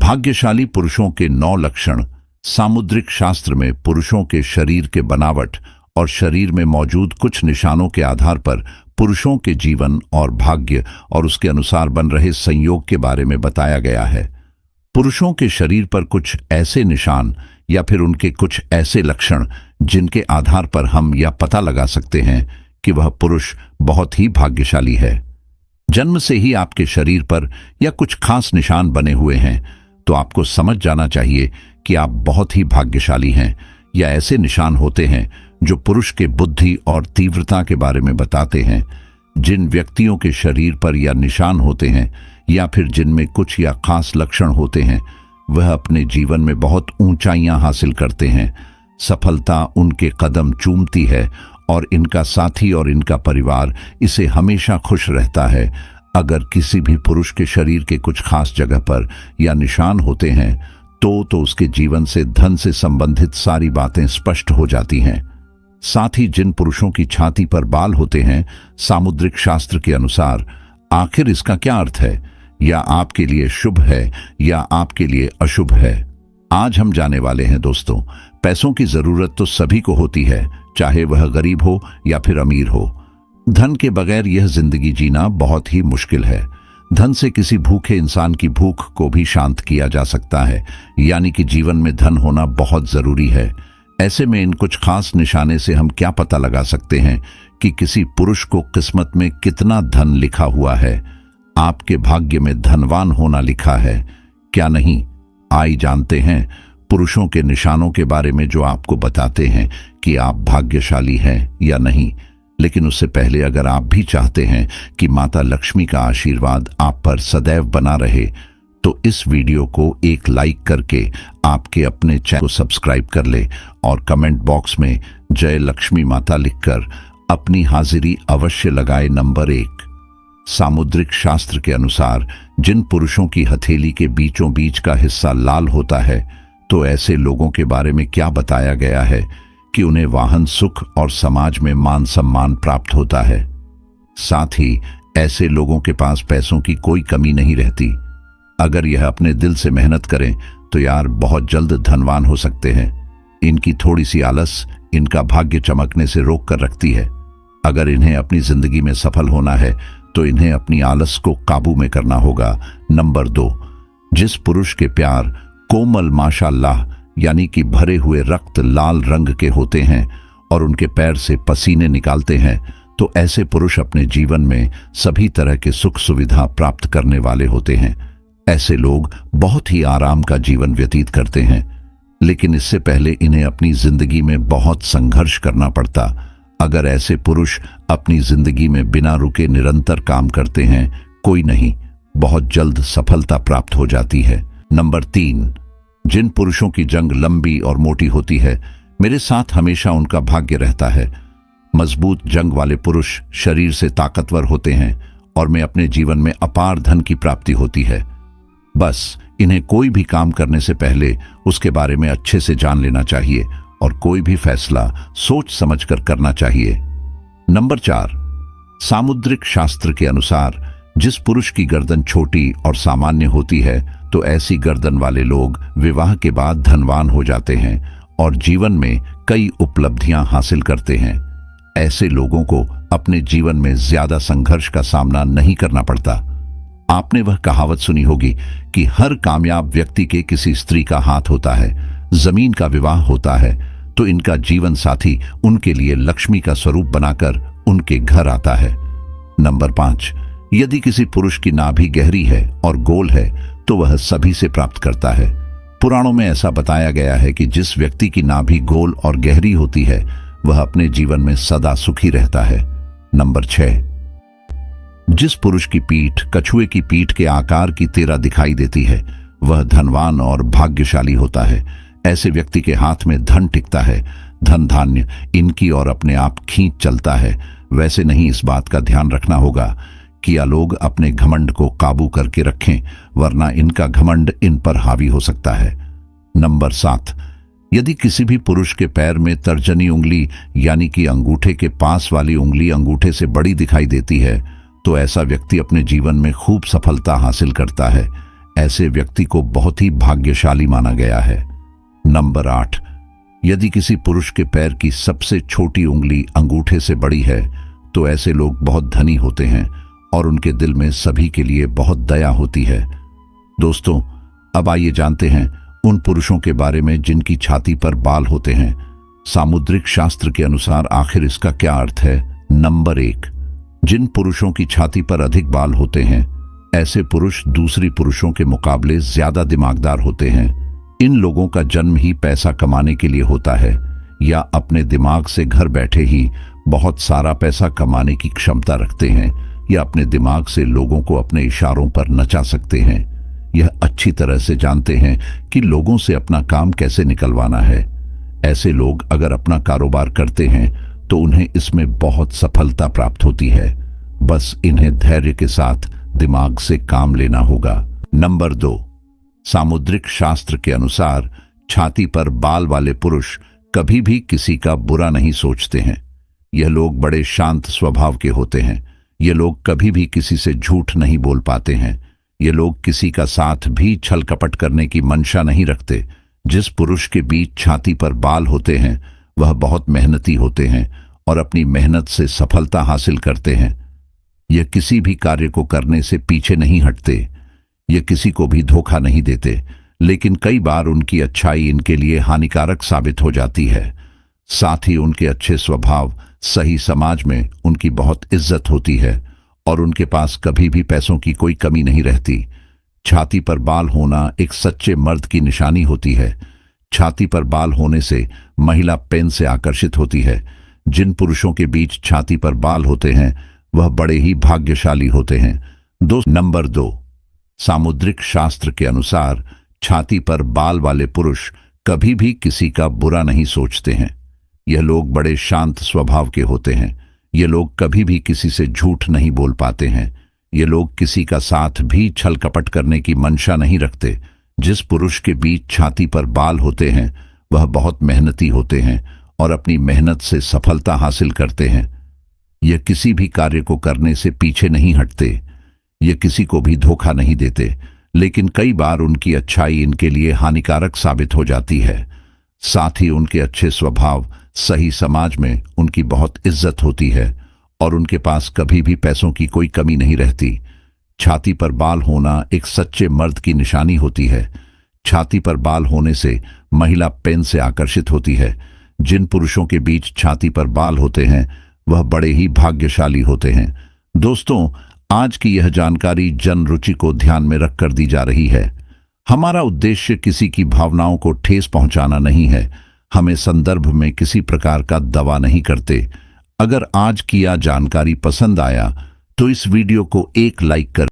भाग्यशाली पुरुषों के 9 लक्षण। सामुद्रिक शास्त्र में पुरुषों के शरीर के बनावट और शरीर में मौजूद कुछ निशानों के आधार पर पुरुषों के जीवन और भाग्य और उसके अनुसार बन रहे संयोग के बारे में बताया गया है। पुरुषों के शरीर पर कुछ ऐसे निशान या फिर उनके कुछ ऐसे लक्षण जिनके आधार पर हम यह पता लगा सकते हैं कि वह पुरुष बहुत ही भाग्यशाली है। जन्म से ही आपके शरीर पर या कुछ खास निशान बने हुए हैं तो आपको समझ जाना चाहिए कि आप बहुत ही भाग्यशाली हैं, या ऐसे निशान होते हैं जो पुरुष के बुद्धि और तीव्रता के बारे में बताते हैं। जिन व्यक्तियों के शरीर पर या निशान होते हैं या फिर जिनमें कुछ या खास लक्षण होते हैं वह अपने जीवन में बहुत ऊंचाइयां हासिल करते हैं। सफलता उनके कदम चूमती है और इनका साथी और इनका परिवार इसे हमेशा खुश रहता है। अगर किसी भी पुरुष के शरीर के कुछ खास जगह पर या निशान होते हैं तो उसके जीवन से धन से संबंधित सारी बातें स्पष्ट हो जाती हैं। साथ ही जिन पुरुषों की छाती पर बाल होते हैं, सामुद्रिक शास्त्र के अनुसार आखिर इसका क्या अर्थ है? या आपके लिए शुभ है या आपके लिए अशुभ है? आज हम जाने वाले हैं दोस्तों। पैसों की जरूरत तो सभी को होती है, चाहे वह गरीब हो या फिर अमीर हो। धन के बगैर यह जिंदगी जीना बहुत ही मुश्किल है। धन से किसी भूखे इंसान की भूख को भी शांत किया जा सकता है, यानी कि जीवन में धन होना बहुत जरूरी है। ऐसे में इन कुछ खास निशाने से हम क्या पता लगा सकते हैं कि किसी पुरुष को किस्मत में कितना धन लिखा हुआ है? आपके भाग्य में धनवान होना लिखा है क्या नहीं? आइए जानते हैं पुरुषों के निशानों के बारे में जो आपको बताते हैं कि आप भाग्यशाली हैं या नहीं। लेकिन उससे पहले अगर आप भी चाहते हैं कि माता लक्ष्मी का आशीर्वाद आप पर सदैव बना रहे तो इस वीडियो को एक लाइक करके आपके अपने चैनल को सब्सक्राइब कर ले और कमेंट बॉक्स में जय लक्ष्मी माता लिखकर अपनी हाजिरी अवश्य लगाए। नंबर 1, सामुद्रिक शास्त्र के अनुसार जिन पुरुषों की हथेली के बीचों बीच का हिस्सा लाल होता है तो ऐसे लोगों के बारे में क्या बताया गया है कि उन्हें वाहन सुख और समाज में मान सम्मान प्राप्त होता है। साथ ही ऐसे लोगों के पास पैसों की कोई कमी नहीं रहती। अगर यह अपने दिल से मेहनत करें तो यार बहुत जल्द धनवान हो सकते हैं। इनकी थोड़ी सी आलस इनका भाग्य चमकने से रोक कर रखती है। अगर इन्हें अपनी जिंदगी में सफल होना है तो इन्हें अपनी आलस को काबू में करना होगा। नंबर 2, जिस पुरुष के प्यार कोमल माशाल्लाह यानी कि भरे हुए रक्त लाल रंग के होते हैं और उनके पैर से पसीने निकालते हैं तो ऐसे पुरुष अपने जीवन में सभी तरह के सुख सुविधा प्राप्त करने वाले होते हैं। ऐसे लोग बहुत ही आराम का जीवन व्यतीत करते हैं, लेकिन इससे पहले इन्हें अपनी जिंदगी में बहुत संघर्ष करना पड़ता। अगर ऐसे पुरुष अपनी जिंदगी में बिना रुके निरंतर काम करते हैं, कोई नहीं, बहुत जल्द सफलता प्राप्त हो जाती है। नंबर 3, जिन पुरुषों की जंग लंबी और मोटी होती है, मेरे साथ हमेशा उनका भाग्य रहता है। मजबूत जंग वाले पुरुष शरीर से ताकतवर होते हैं और में अपने जीवन में अपार धन की प्राप्ति होती है। बस इन्हें कोई भी काम करने से पहले उसके बारे में अच्छे से जान लेना चाहिए और कोई भी फैसला सोच समझकर करना चाहिए। नंबर 4, सामुद्रिक शास्त्र के अनुसार जिस पुरुष की गर्दन छोटी और सामान्य होती है तो ऐसी गर्दन वाले लोग विवाह के बाद धनवान हो जाते हैं और जीवन में कई उपलब्धियां हासिल करते हैं। ऐसे लोगों को अपने जीवन में ज्यादा संघर्ष का सामना नहीं करना पड़ता। आपने वह कहावत सुनी होगी कि हर कामयाब व्यक्ति के किसी स्त्री का हाथ होता है। जमीन का विवाह होता है तो इनका जीवन साथी उनके लिए लक्ष्मी का स्वरूप बनाकर उनके घर आता है। नंबर 5, यदि किसी पुरुष की नाभि गहरी है और गोल है तो वह सभी से प्राप्त करता है। पुराणों में ऐसा बताया गया है कि जिस व्यक्ति की नाभि गोल और गहरी होती है वह अपने जीवन में सदा सुखी रहता है। नंबर 6, जिस पुरुष की पीठ कछुए की पीठ के आकार की तेरह दिखाई देती है वह धनवान और भाग्यशाली होता है। ऐसे व्यक्ति के हाथ में धन टिकता है। धन धान्य इनकी और अपने आप खींच चलता है। वैसे नहीं, इस बात का ध्यान रखना होगा कि यह लोग अपने घमंड को काबू करके रखें, वरना इनका घमंड इन पर हावी हो सकता है। नंबर 7, यदि किसी भी पुरुष के पैर में तर्जनी उंगली यानी कि अंगूठे के पास वाली उंगली अंगूठे से बड़ी दिखाई देती है तो ऐसा व्यक्ति अपने जीवन में खूब सफलता हासिल करता है। ऐसे व्यक्ति को बहुत ही भाग्यशाली माना गया है। नंबर 8, यदि किसी पुरुष के पैर की सबसे छोटी उंगली अंगूठे से बड़ी है तो ऐसे लोग बहुत धनी होते हैं और उनके दिल में सभी के लिए बहुत दया होती है। दोस्तों, अब आइए जानते हैं उन पुरुषों के बारे में जिनकी छाती पर बाल होते हैं। सामुद्रिक शास्त्र के अनुसार आखिर इसका क्या अर्थ है? नंबर 1, जिन पुरुषों की छाती पर अधिक बाल होते हैं ऐसे पुरुष दूसरी पुरुषों के मुकाबले ज्यादा दिमागदार होते हैं। इन लोगों का जन्म ही पैसा कमाने के लिए होता है या अपने दिमाग से घर बैठे ही बहुत सारा पैसा कमाने की क्षमता रखते हैं या अपने दिमाग से लोगों को अपने इशारों पर नचा सकते हैं। यह अच्छी तरह से जानते हैं कि लोगों से अपना काम कैसे निकलवाना है। ऐसे लोग अगर अपना कारोबार करते हैं तो उन्हें इसमें बहुत सफलता प्राप्त होती है। बस इन्हें धैर्य के साथ दिमाग से काम लेना होगा। नंबर 2, सामुद्रिक शास्त्र के अनुसार छाती पर बाल वाले पुरुष कभी भी किसी का बुरा नहीं सोचते हैं। यह लोग बड़े शांत स्वभाव के होते हैं। ये लोग कभी भी किसी से झूठ नहीं बोल पाते हैं। ये लोग किसी का साथ भी छल कपट करने की मंशा नहीं रखते। जिस पुरुष के बीच छाती पर बाल होते हैं वह बहुत मेहनती होते हैं और अपनी मेहनत से सफलता हासिल करते हैं। यह किसी भी कार्य को करने से पीछे नहीं हटते। ये किसी को भी धोखा नहीं देते, लेकिन कई बार उनकी अच्छाई इनके लिए हानिकारक साबित हो जाती है। साथ ही उनके अच्छे स्वभाव सही समाज में उनकी बहुत इज्जत होती है और उनके पास कभी भी पैसों की कोई कमी नहीं रहती। छाती पर बाल होना एक सच्चे मर्द की निशानी होती है। छाती पर बाल होने से महिला प्रेम से आकर्षित होती है। जिन पुरुषों के बीच छाती पर बाल होते हैं वह बड़े ही भाग्यशाली होते हैं। नंबर 2, सामुद्रिक शास्त्र के अनुसार छाती पर बाल वाले पुरुष कभी भी किसी का बुरा नहीं सोचते हैं। यह लोग बड़े शांत स्वभाव के होते हैं। ये लोग कभी भी किसी से झूठ नहीं बोल पाते हैं। ये लोग किसी का साथ भी छल कपट करने की मंशा नहीं रखते। जिस पुरुष के बीच छाती पर बाल होते हैं वह बहुत मेहनती होते हैं और अपनी मेहनत से सफलता हासिल करते हैं। यह किसी भी कार्य को करने से पीछे नहीं हटते। ये किसी को भी धोखा नहीं देते, लेकिन कई बार उनकी अच्छाई इनके लिए हानिकारक साबित हो जाती है। साथ ही उनके अच्छे स्वभाव सही समाज में उनकी बहुत इज्जत होती है और उनके पास कभी भी पैसों की कोई कमी नहीं रहती। छाती पर बाल होना एक सच्चे मर्द की निशानी होती है। छाती पर बाल होने से महिला प्रेम से आकर्षित होती है। जिन पुरुषों के बीच छाती पर बाल होते हैं वह बड़े ही भाग्यशाली होते हैं। दोस्तों, आज की यह जानकारी जन रुचि को ध्यान में रखकर दी जा रही है। हमारा उद्देश्य किसी की भावनाओं को ठेस पहुंचाना नहीं है। हमें संदर्भ में किसी प्रकार का दवा नहीं करते। अगर आज की यह जानकारी पसंद आया तो इस वीडियो को एक लाइक कर